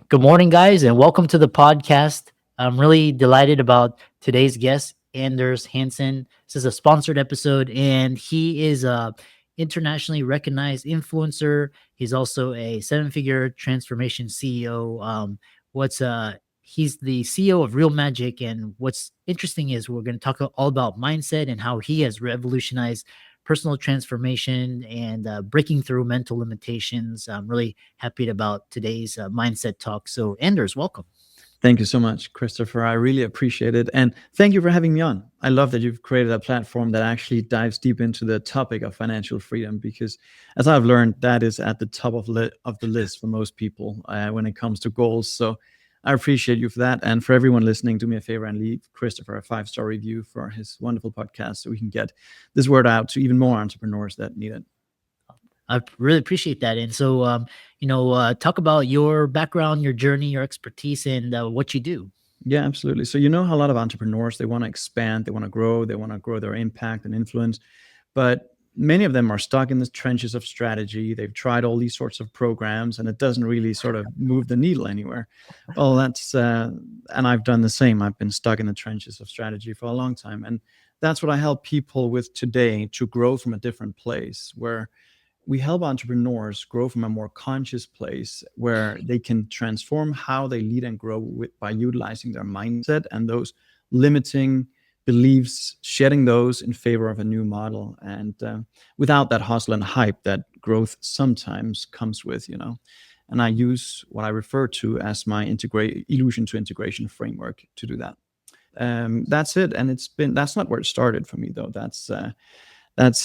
Good morning, guys, and welcome to the podcast. I'm really delighted about today's guest, Anders Hansen. This is a sponsored episode, and he is a internationally recognized influencer. He's also a seven-figure transformation CEO. What's He's the CEO of Real Magic, and what's interesting is we're going to talk all about mindset and how he has revolutionized personal transformation and breaking through mental limitations. I'm really happy about today's mindset talk. So, Anders, welcome. Thank you so much, Christopher. I really appreciate it. And thank you for having me on. I love that you've created a platform that actually dives deep into the topic of financial freedom because, as I've learned, that is at the top of the list for most people when it comes to goals. So I appreciate you for that. And for everyone listening, do me a favor and leave Christopher a 5-star review for his wonderful podcast so we can get this word out to even more entrepreneurs that need it. I really appreciate that. And so, talk about your background, your journey, your expertise, and what you do. Yeah, absolutely. So you know how a lot of entrepreneurs, they want to expand, they want to grow their impact and influence, but many of them are stuck in the trenches of strategy. They've tried all these sorts of programs and it doesn't really sort of move the needle anywhere. Well, and I've done the same. I've been stuck in the trenches of strategy for a long time. And that's what I help people with today, to grow from a different place, where we help entrepreneurs grow from a more conscious place where they can transform how they lead and grow by utilizing their mindset and those limiting beliefs, shedding those in favor of a new model, and without that hustle and hype that growth sometimes comes with. And I use what I refer to as my illusion to integration framework to do that. That's it. And that's not where it started for me, though. That's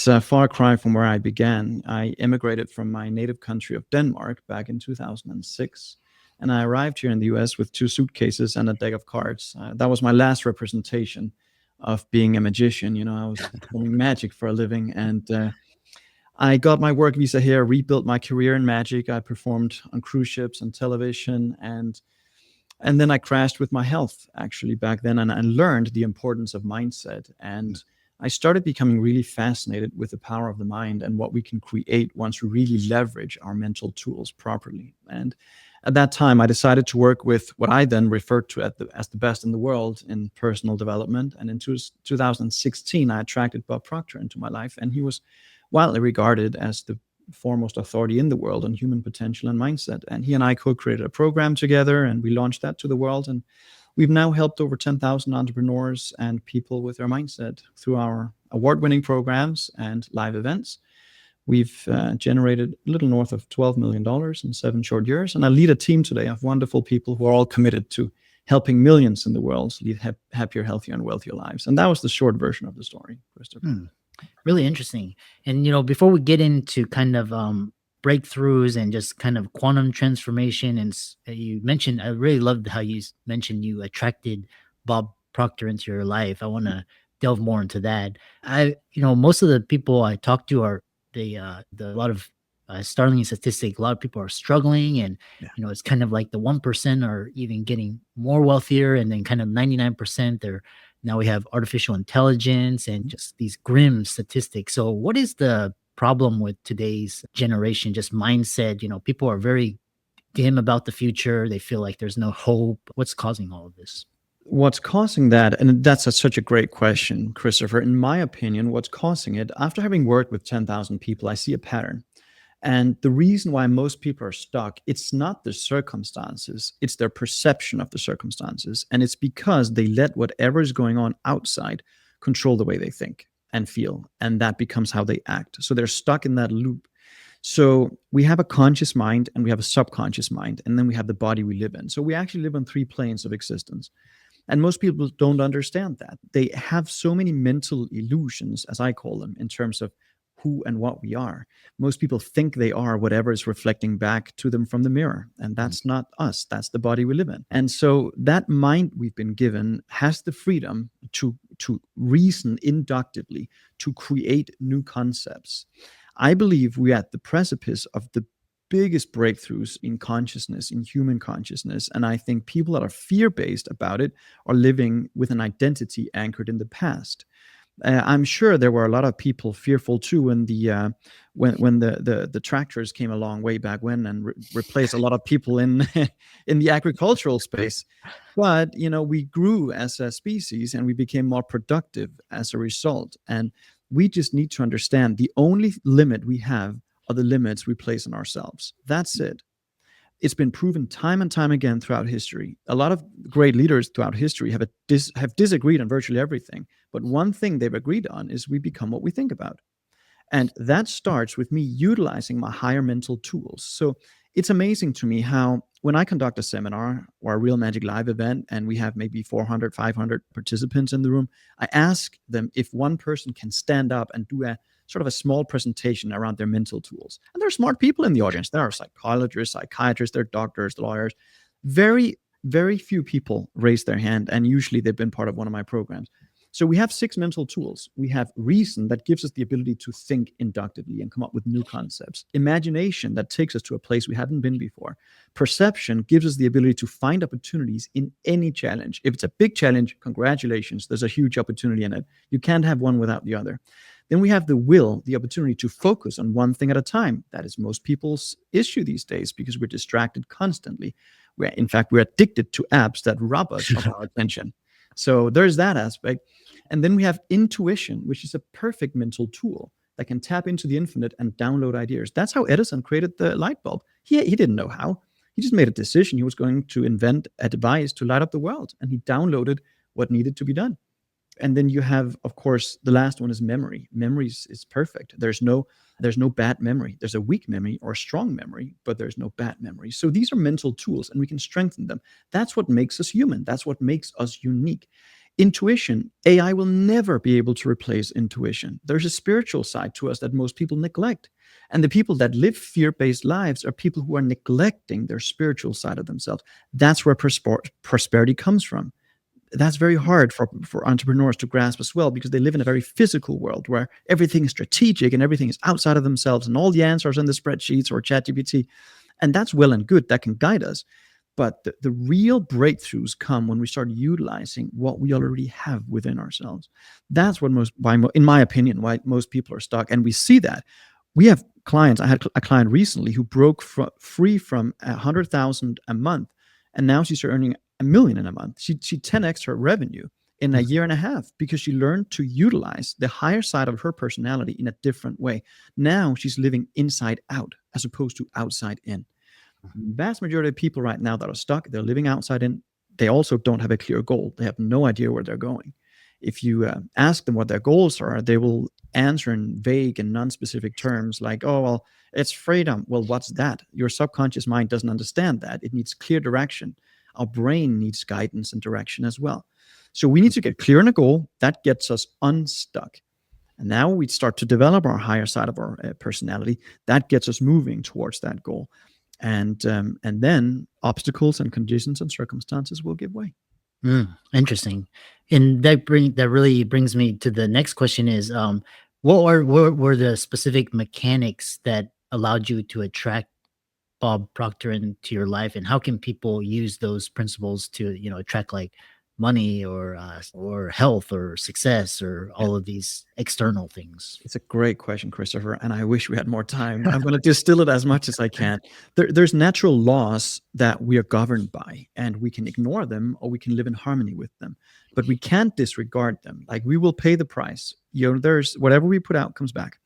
a far cry from where I began. I immigrated from my native country of Denmark back in 2006, and I arrived here in the US with 2 suitcases and a deck of cards. That was my last representation of being a magician. I was performing magic for a living, and I got my work visa here, rebuilt my career in magic. I performed on cruise ships and television, and then I crashed with my health actually back then, and I learned the importance of mindset. And I started becoming really fascinated with the power of the mind and what we can create once we really leverage our mental tools properly. And at that time, I decided to work with what I then referred to as the best in the world in personal development. And in 2016, I attracted Bob Proctor into my life, and he was widely regarded as the foremost authority in the world on human potential and mindset. And he and I co-created a program together, and we launched that to the world. And we've now helped over 10,000 entrepreneurs and people with their mindset through our award-winning programs and live events. We've generated a little north of $12 million in 7 short years. And I lead a team today of wonderful people who are all committed to helping millions in the world lead happier, healthier, and wealthier lives. And that was the short version of the story, Christopher. Really interesting. And, before we get into kind of breakthroughs and just kind of quantum transformation, and you mentioned, I really loved how you mentioned you attracted Bob Proctor into your life. I want to delve more into that. Most of the people I talk to are a lot of startling statistic. A lot of people are struggling, and it's kind of like the 1% are even getting more wealthier, and then kind of 99% now we have artificial intelligence and just these grim statistics. So what is the problem with today's generation? Just mindset. People are very dim about the future. They feel like there's no hope. What's causing all of this? What's causing that? And that's such a great question, Christopher. In my opinion, what's causing it, after having worked with 10,000 people, I see a pattern. And the reason why most people are stuck, it's not the circumstances, it's their perception of the circumstances. And it's because they let whatever is going on outside control the way they think and feel. And that becomes how they act. So they're stuck in that loop. So we have a conscious mind and we have a subconscious mind, and then we have the body we live in. So we actually live on 3 planes of existence. And most people don't understand that. They have so many mental illusions, as I call them, in terms of who and what we are. Most people think they are whatever is reflecting back to them from the mirror. And that's not us. That's the body we live in. And so that mind we've been given has the freedom to reason inductively, to create new concepts. I believe we're at the precipice of the biggest breakthroughs in consciousness, in human consciousness. And I think people that are fear-based about it are living with an identity anchored in the past. I'm sure there were a lot of people fearful too when the tractors came along way back when and replaced a lot of people in in the agricultural space. But we grew as a species and we became more productive as a result. And we just need to understand the only limit we have are the limits we place on ourselves. That's it. It's been proven time and time again throughout history. A lot of great leaders throughout history have disagreed on virtually everything, but one thing they've agreed on is we become what we think about. And that starts with me utilizing my higher mental tools. So it's amazing to me how when I conduct a seminar or a Real Magic Live event and we have maybe 400, 500 participants in the room, I ask them if one person can stand up and do a sort of a small presentation around their mental tools. And there are smart people in the audience. There are psychologists, psychiatrists, there are doctors, lawyers. Very, very few people raise their hand, and usually they've been part of one of my programs. So we have 6 mental tools. We have reason, that gives us the ability to think inductively and come up with new concepts. Imagination, that takes us to a place we haven't been before. Perception gives us the ability to find opportunities in any challenge. If it's a big challenge, congratulations, there's a huge opportunity in it. You can't have one without the other. Then we have the will, the opportunity to focus on one thing at a time. That is most people's issue these days because we're distracted constantly. In fact, we're addicted to apps that rob us of our attention. So there's that aspect. And then we have intuition, which is a perfect mental tool that can tap into the infinite and download ideas. That's how Edison created the light bulb. He didn't know how. He just made a decision. He was going to invent a device to light up the world, and he downloaded what needed to be done. And then you have, of course, the last one is memory. Memory is perfect. There's no bad memory. There's a weak memory or a strong memory, but there's no bad memory. So these are mental tools, and we can strengthen them. That's what makes us human. That's what makes us unique. Intuition, AI will never be able to replace intuition. There's a spiritual side to us that most people neglect. And the people that live fear-based lives are people who are neglecting their spiritual side of themselves. That's where prosperity comes from. That's very hard for entrepreneurs to grasp as well, because they live in a very physical world where everything is strategic and everything is outside of themselves and all the answers in the spreadsheets or ChatGPT. And that's well and good. That can guide us. But the real breakthroughs come when we start utilizing what we already have within ourselves. That's what in my opinion, why most people are stuck. And we see that. We have clients. I had a client recently who broke free from 100,000 a month, and now she's earning 1 million in a month. She 10x her revenue in a year and a half because she learned to utilize the higher side of her personality in a different way. Now she's living inside out as opposed to outside in. Vast majority of people right now that are stuck, they're living outside in. They also don't have a clear goal. They have no idea where they're going. If you ask them what their goals are, they will answer in vague and non-specific terms like, oh, well, it's freedom. Well, what's that? Your subconscious mind doesn't understand that. It needs clear direction. Our brain needs guidance and direction as well. So we need to get clear on a goal that gets us unstuck. And now we start to develop our higher side of our personality that gets us moving towards that goal. And then obstacles and conditions and circumstances will give way. Interesting. And that really brings me to the next question is, what were the specific mechanics that allowed you to attract Bob Proctor into your life, and how can people use those principles to, attract like money or health or success or Yeah. all of these external things? It's a great question, Christopher, and I wish we had more time. I'm going to distill it as much as I can. There's natural laws that we are governed by, and we can ignore them or we can live in harmony with them, but we can't disregard them. Like, we will pay the price. There's whatever we put out comes back.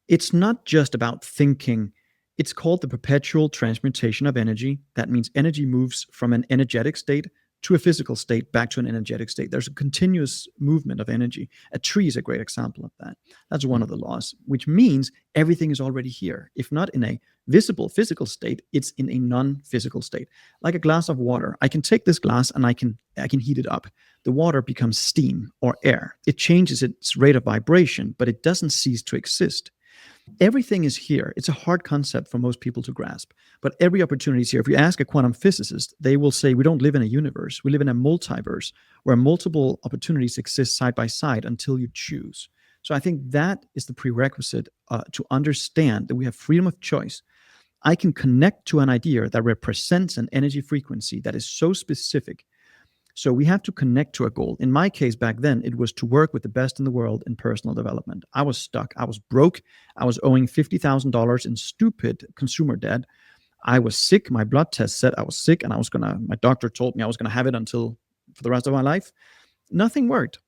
It's not just about thinking. It's called the perpetual transmutation of energy. That means energy moves from an energetic state to a physical state, back to an energetic state. There's a continuous movement of energy. A tree is a great example of that. That's one of the laws, which means everything is already here. If not in a visible physical state, it's in a non-physical state. Like a glass of water. I can take this glass and I can heat it up. The water becomes steam or air. It changes its rate of vibration, but it doesn't cease to exist. Everything is here. It's a hard concept for most people to grasp, but every opportunity is here. If you ask a quantum physicist, they will say we don't live in a universe. We live in a multiverse where multiple opportunities exist side by side until you choose. So I think that is the prerequisite to understand that we have freedom of choice. I can connect to an idea that represents an energy frequency that is so specific So we have to connect to a goal. In my case, back then, it was to work with the best in the world in personal development. I was stuck. I was broke. I was owing $50,000 in stupid consumer debt. I was sick. My blood test said I was sick, and my doctor told me I was gonna have it until for the rest of my life. Nothing worked.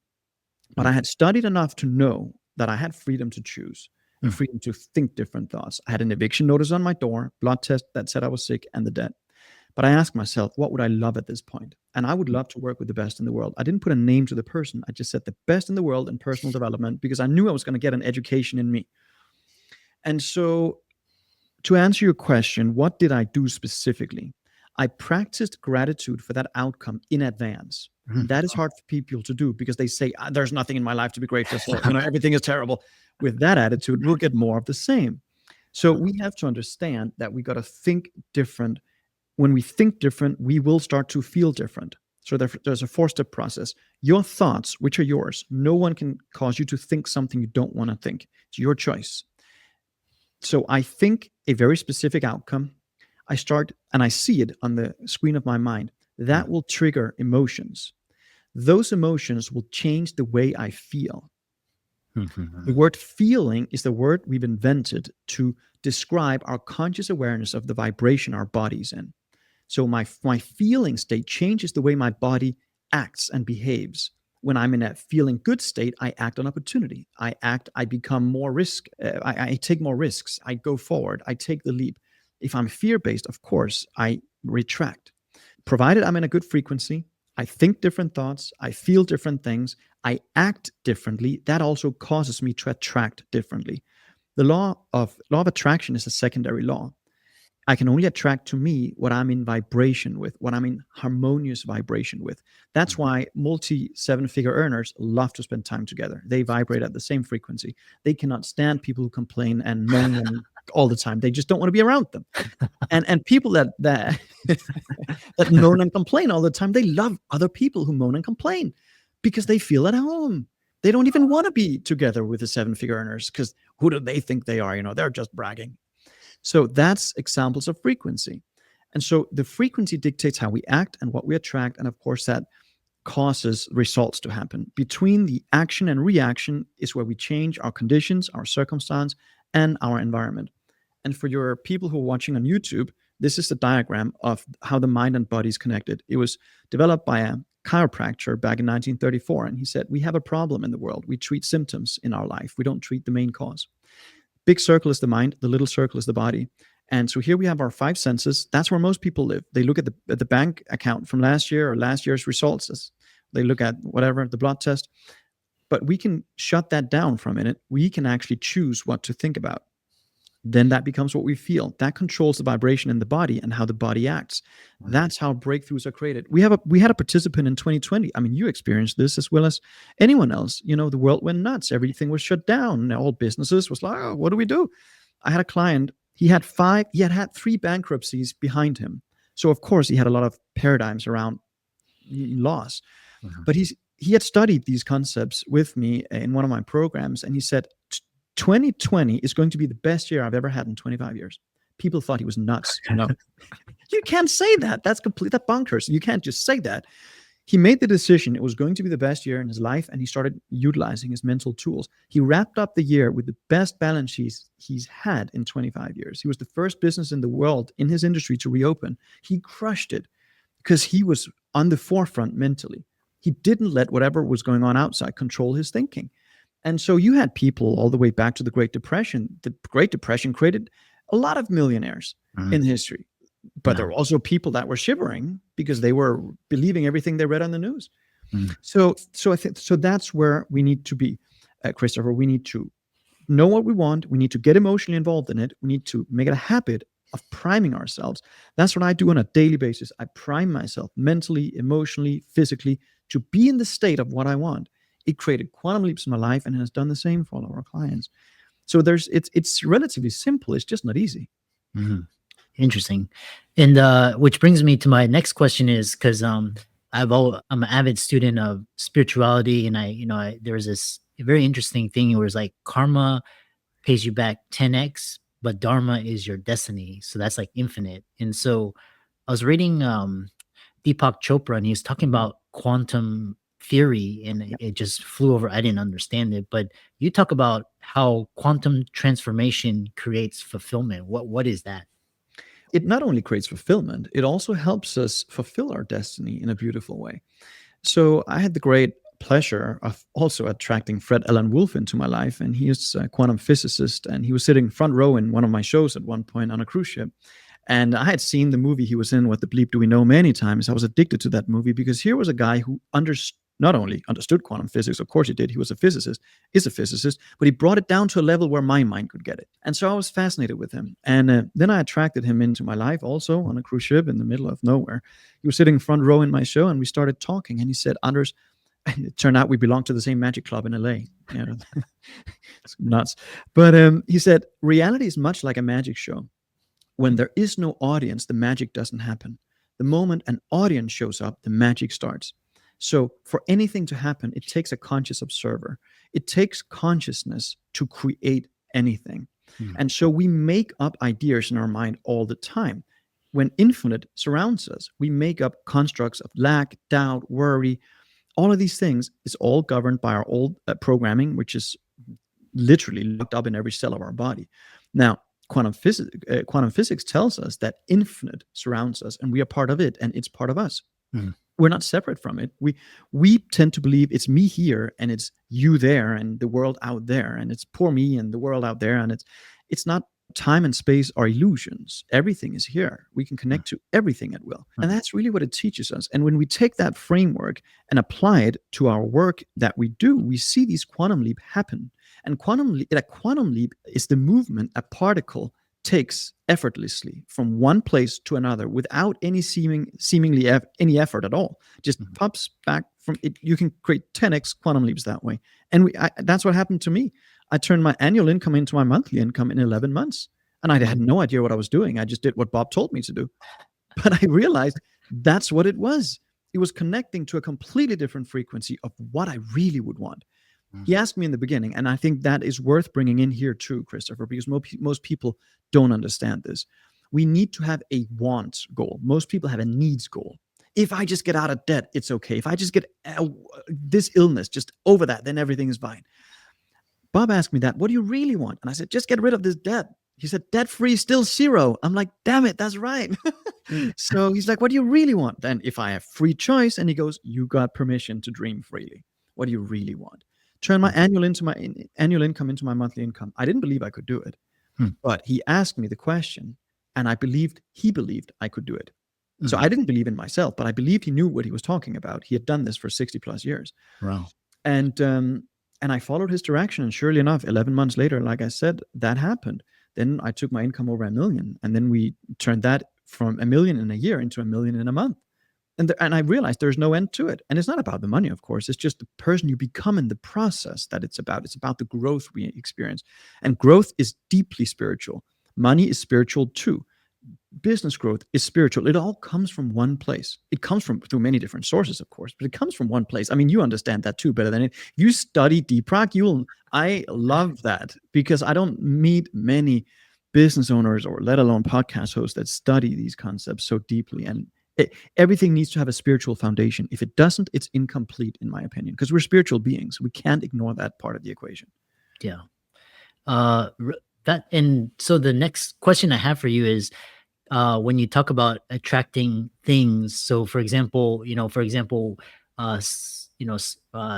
But I Mm, had studied enough to know that I had freedom to choose and mm, freedom to think different thoughts. I had an eviction notice on my door, blood test that said I was sick, and the debt. But I asked myself, what would I love at this point? And I would mm, love to work with the best in the world. I didn't put a name to the person. I just said the best in the world in personal development because I knew I was going to get an education in me. And so, to answer your question, what did I do specifically? I practiced gratitude for that outcome in advance. mm. That is hard for people to do because they say, there's nothing in my life to be grateful for. Everything is terrible. With that attitude, we'll get more of the same. So we have to understand that we got to think different. When we think different, we will start to feel different. So there's a four-step process. Your thoughts, which are yours, no one can cause you to think something you don't want to think. It's your choice. So I think a very specific outcome. I start and I see it on the screen of my mind. That will trigger emotions. Those emotions will change the way I feel. The Mhm. word feeling is the word we've invented to describe our conscious awareness of the vibration our body's in. So my feeling state changes the way my body acts and behaves. When I'm in a feeling good state, I act on opportunity. I become more risk. I take more risks. I go forward. I take the leap. If I'm fear based, of course, I retract. Provided I'm in a good frequency, I think different thoughts, I feel different things, I act differently. That also causes me to attract differently. The law of attraction is a secondary law. I can only attract to me what I'm in vibration with, what I'm in harmonious vibration with. That's why multi seven figure earners love to spend time together. They vibrate at the same frequency. They cannot stand people who complain and moan all the time. They just don't want to be around them. And people that that moan and complain all the time, they love other people who moan and complain because they feel at home. They don't even want to be together with the seven figure earners because who do they think they are? They're just bragging. So that's examples of frequency. And so the frequency dictates how we act and what we attract. And of course, that causes results to happen. Between the action and reaction is where we change our conditions, our circumstance, and our environment. And for your people who are watching on YouTube, this is the diagram of how the mind and body is connected. It was developed by a chiropractor back in 1934. And he said, we have a problem in the world. We treat symptoms in our life, we don't treat the main cause. Big circle is the mind, the little circle is the body. And so here we have our five senses. That's where most people live. They look at the bank account from last year or last year's results. They look at whatever, the blood test. But we can shut that down for a minute. We can actually choose what to think about. Then that becomes what we feel. That controls the vibration in the body and how the body acts. That's how breakthroughs are created. We had a participant in 2020. I mean, you experienced this as well as anyone else. The world went nuts. Everything was shut down. All businesses was like, oh, what do we do? I had a client. He had had three bankruptcies behind him. So of course he had a lot of paradigms around loss. Mhm. But he had studied these concepts with me in one of my programs, and he said 2020 is going to be the best year I've ever had in 25 years. People thought he was nuts. You can't say that. That's bonkers. You can't just say that. He made the decision it was going to be the best year in his life, and he started utilizing his mental tools. He wrapped up the year with the best balance sheets he's had in 25 years. He was the first business in the world in his industry to reopen. He crushed it because he was on the forefront mentally. He didn't let whatever was going on outside control his thinking. And so you had people all the way back to the Great Depression. The Great Depression created a lot of millionaires Mhm. in history. But Yeah. there were also people that were shivering because they were believing everything they read on the news. Mhm. So I think so that's where we need to be, Christopher. We need to know what we want. We need to get emotionally involved in it. We need to make it a habit of priming ourselves. That's what I do on a daily basis. I prime myself mentally, emotionally, physically to be in the state of what I want. It created quantum leaps in my life and has done the same for all of our clients. So it's relatively simple. It's just not easy. Mhm. Interesting. And which brings me to my next question is because I'm an avid student of spirituality, and there's this very interesting thing where it's like karma pays you back 10x, but dharma is your destiny. So that's like infinite. And so I was reading Deepak Chopra, and he was talking about quantum theory, and it just flew over. I didn't understand it, but you talk about how quantum transformation creates fulfillment. What is that? It not only creates fulfillment, it also helps us fulfill our destiny in a beautiful way. So I had the great pleasure of also attracting Fred Alan Wolf into my life, and he is a quantum physicist, and he was sitting front row in one of my shows at one point on a cruise ship. And I had seen the movie he was in, What the Bleep Do We Know, many times. I was addicted to that movie because here was a guy who not only understood quantum physics, of course he did, he was a physicist, is a physicist, but he brought it down to a level where my mind could get it. And so I was fascinated with him. And then I attracted him into my life also on a cruise ship in the middle of nowhere. He was sitting front row in my show, and we started talking. And he said, Anders, and it turned out we belonged to the same magic club in LA. You know, it's nuts. But he said, reality is much like a magic show. When there is no audience, the magic doesn't happen. The moment an audience shows up, the magic starts. So for anything to happen, it takes a conscious observer. It takes consciousness to create anything. And so we make up ideas in our mind all the time. When infinite surrounds us, we make up constructs of lack, doubt, worry. All of these things is all governed by our old programming, which is literally locked up in every cell of our body. Now, quantum physics tells us that infinite surrounds us, and we are part of it, and it's part of us. We're not separate from it. We tend to believe it's me here, and it's you there, and the world out there, and it's poor me and the world out there, and it's not. Time and space are illusions. Everything is here. We can connect to everything at will. And that's really what it teaches us. And when we take that framework and apply it to our work that we do, we see these quantum leap happen. And a quantum leap is the movement a particle takes effortlessly from one place to another without any seemingly any effort at all. Just pops back from it. You can create 10x quantum leaps that way. And that's what happened to me. I turned my annual income into my monthly income in 11 months. And I had no idea what I was doing. I just did what Bob told me to do. But I realized that's what it was. It was connecting to a completely different frequency of what I really would want. He asked me in the beginning, and I think that is worth bringing in here too, Christopher, because most people don't understand this. We need to have a want goal. Most people have a needs goal. If I just get out of debt, it's okay. If I just get this illness, just over that, then everything is fine. Bob asked me that, what do you really want? And I said, just get rid of this debt. He said, debt-free, still zero. I'm like, damn it, that's right. So he's like, what do you really want? Then if I have free choice, and he goes, you got permission to dream freely. What do you really want? Turn my annual income into my monthly income. I didn't believe I could do it. But he asked me the question, and he believed I could do it. So I didn't believe in myself, but I believed he knew what he was talking about. He had done this for 60 plus years. Wow. And I followed his direction. And surely enough, 11 months later, like I said, that happened. Then I took my income over $1 million. And then we turned that from $1 million in a year into $1 million in a month. And I realized there's no end to it. And it's not about the money, of course. It's just the person you become in the process that it's about. It's about the growth we experience. And growth is deeply spiritual. Money is spiritual too. Business growth is spiritual. It all comes from one place. It comes through many different sources, of course, but it comes from one place. I mean, you understand that too better than it. You study Deepak. I love that because I don't meet many business owners or let alone podcast hosts that study these concepts so deeply. And everything needs to have a spiritual foundation. If it doesn't, it's incomplete, in my opinion, because we're spiritual beings. We can't ignore that part of the equation. Yeah. And so the next question I have for you is, when you talk about attracting things. So, for example,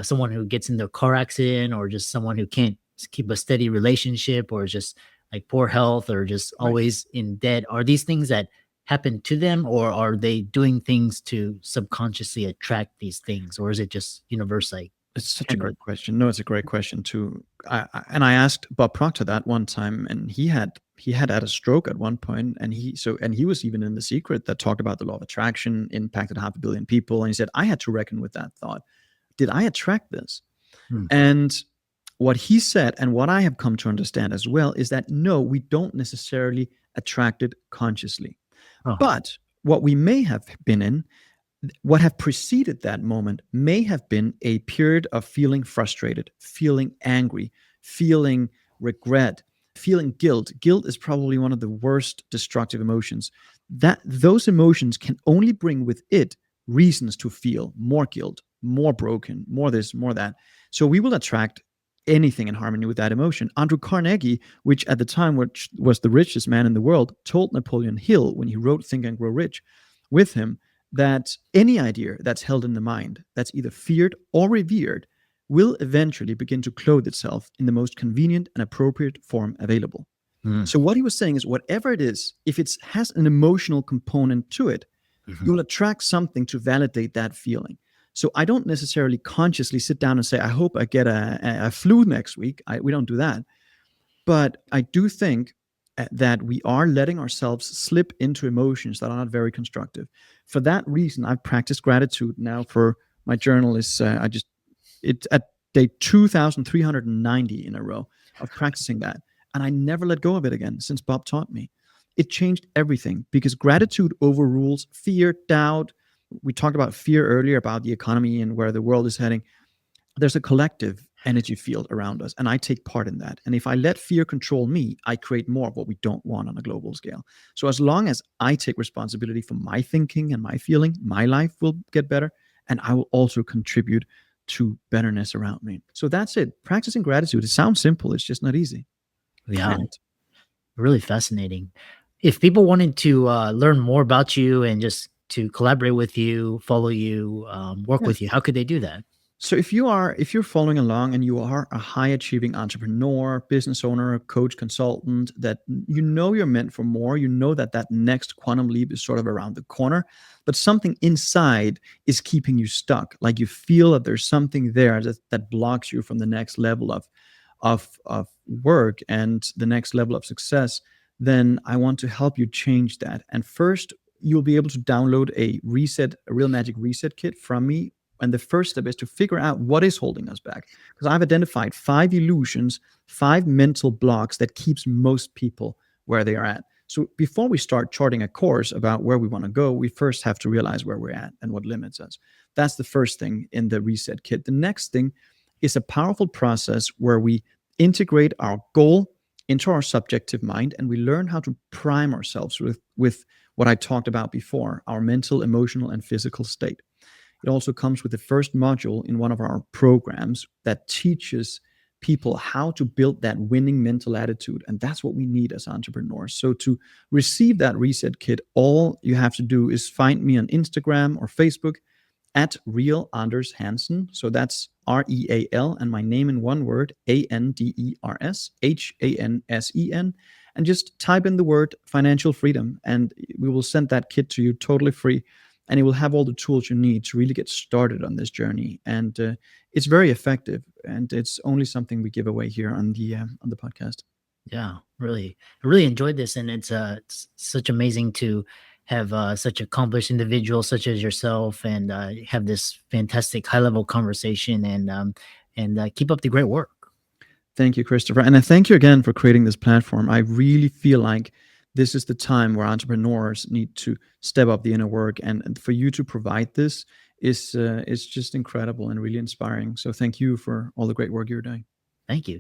someone who gets in their car accident, or just someone who can't keep a steady relationship, or just like poor health, or just always in debt. Are these things that happen to them, or are they doing things to subconsciously attract these things, or is it just universal? It's such a great question. No, it's a great question too. I asked Bob Proctor that one time, and he had had a stroke at one point, and he was even in The Secret that talked about the law of attraction, impacted 500 million people, and he said, I had to reckon with that thought. Did I attract this? And what he said, and what I have come to understand as well, is that no, we don't necessarily attract it consciously. But what we may have been in, what have preceded that moment may have been a period of feeling frustrated, feeling angry, feeling regret, feeling guilt. Guilt is probably one of the worst destructive emotions. Those emotions can only bring with it reasons to feel more guilt, more broken, more this, more that. So we will attract anything in harmony with that emotion. Andrew Carnegie, which at the time was the richest man in the world, told Napoleon Hill when he wrote Think and Grow Rich with him that any idea that's held in the mind, that's either feared or revered, will eventually begin to clothe itself in the most convenient and appropriate form available. Mm, So what he was saying is whatever it is, if it has an emotional component to it, mhm. you'll attract something to validate that feeling. So I don't necessarily consciously sit down and say, I hope I get a flu next week. We don't do that. But I do think that we are letting ourselves slip into emotions that are not very constructive. For that reason, I've practiced gratitude now for my journal is it's at day 2,390 in a row of practicing that. And I never let go of it again since Bob taught me. It changed everything because gratitude overrules fear, doubt. We talked about fear earlier, about the economy and where the world is heading. There's a collective energy field around us, and I take part in that. And if I let fear control me, I create more of what we don't want on a global scale. So as long as I take responsibility for my thinking and my feeling, my life will get better, and I will also contribute to betterness around me. So that's it. Practicing gratitude. It sounds simple, it's just not easy. Try Yeah, it. really fascinating. If people wanted to learn more about you and just to collaborate with you, follow you, work Yeah. with you, how could they do that? So if you're following along and you are a high achieving entrepreneur, business owner, coach, consultant, that you know you're meant for more, you know that that next quantum leap is sort of around the corner, but something inside is keeping you stuck. Like you feel that there's something there that blocks you from the next level of work and the next level of success. Then I want to help you change that. And first, you'll be able to download a real magic reset kit from me, and the first step is to figure out what is holding us back. Because I've identified 5 illusions, 5 mental blocks that keeps most people where they are at. So before we start charting a course about where we want to go, we first have to realize where we're at and what limits us. That's the first thing in the reset kit. The next thing is a powerful process where we integrate our goal into our subjective mind and we learn how to prime ourselves with what I talked about before, our mental, emotional, and physical state. It also comes with the first module in one of our programs that teaches people how to build that winning mental attitude. And that's what we need as entrepreneurs. So to receive that reset kit, all you have to do is find me on Instagram or Facebook at Real Anders Hansen. So that's REAL and my name in one word, ANDERSHANSEN. And just type in the word financial freedom, and we will send that kit to you totally free. And it will have all the tools you need to really get started on this journey. And it's very effective, and it's only something we give away here on the podcast. Yeah, really, I really enjoyed this, and it's such amazing to have such accomplished individuals such as yourself, and have this fantastic high level conversation, and keep up the great work. Thank you, Christopher. And I thank you again for creating this platform. I really feel like this is the time where entrepreneurs need to step up the inner work. And for you to provide this is just incredible and really inspiring. So thank you for all the great work you're doing. Thank you.